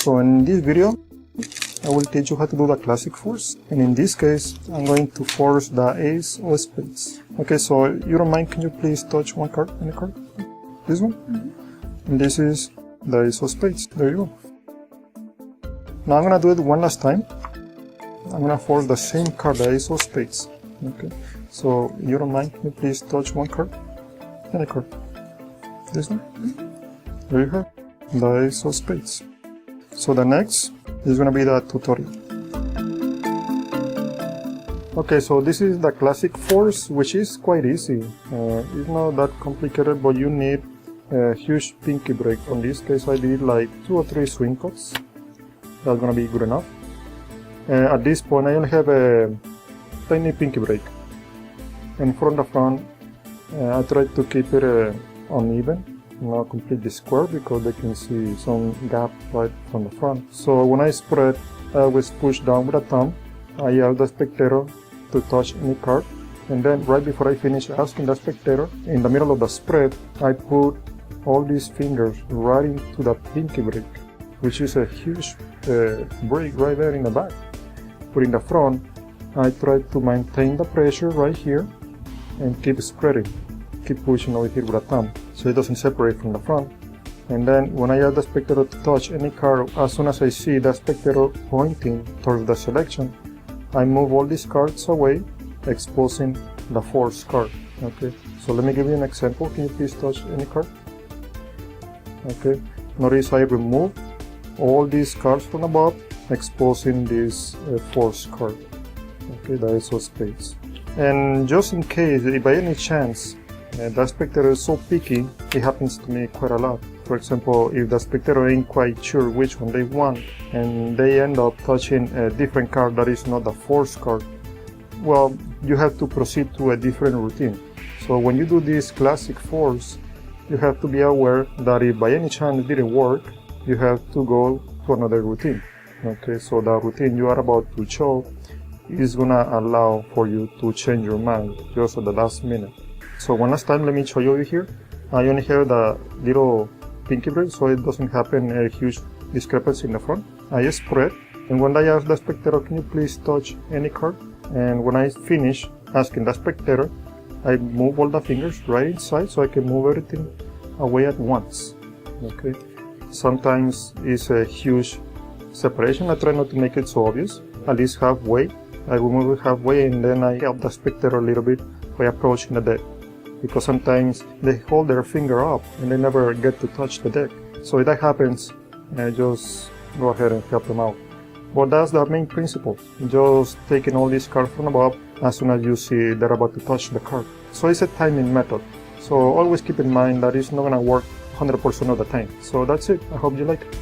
So in this video, I will teach you how to do the classic force, and in this case, I'm going to force the ace of spades. Okay, so you don't mind, can you please touch one card, any card? This one? Mm-hmm. And this is the ace of spades. There you go. Now I'm gonna do it one last time. I'm gonna force the same card, the ace of spades. Okay, so you don't mind, can you please touch one card, any card? This one? Mm-hmm. There you have the ace of spades. So the next is going to be the tutorial. Okay, so this is the classic force, which is quite easy. It's not that complicated, but you need a huge pinky break. In this case, I did like 2 or 3 swing cuts. That's going to be good enough. At this point, I only have a tiny pinky break. And from the front, I tried to keep it uneven, not completely square, because they can see some gap right from the front. So when I spread, I always push down with a thumb. I ask the spectator to touch any card, and then right before I finish asking the spectator, in the middle of the spread, I put all these fingers right into the pinky break, which is a huge break right there in the back. But in the front, I try to maintain the pressure right here and keep spreading, keep pushing over here with a thumb, so it doesn't separate from the front. And then when I ask the spectator to touch any card, as soon as I see the spectator pointing towards the selection, I move all these cards away, exposing the force card. Okay, so let me give you an example. Can you please touch any card? Okay, notice I remove all these cards from above, exposing this force card. Okay, the ace of spades. And just in case, if by any chance, the spectator is so picky, it happens to me quite a lot. For example, if the spectator ain't quite sure which one they want, and they end up touching a different card that is not the force card, well, you have to proceed to a different routine. So when you do this classic force, you have to be aware that if by any chance it didn't work, you have to go to another routine. Okay, so the routine you are about to show is gonna allow for you to change your mind just at the last minute. So one last time, let me show you here. I only have the little pinky break, so it doesn't happen a huge discrepancy in the front. I spread, and when I ask the spectator, can you please touch any card? And when I finish asking the spectator, I move all the fingers right inside so I can move everything away at once. Okay. Sometimes it's a huge separation. I try not to make it so obvious. At least halfway. I will move it halfway, and then I help the spectator a little bit by approaching the deck, because sometimes they hold their finger up and they never get to touch the deck. So if that happens, just go ahead and help them out. But that's the main principle, just taking all these cards from above as soon as you see they're about to touch the card. So it's a timing method, so always keep in mind that it's not going to work 100% of the time. So that's it. I hope you like it.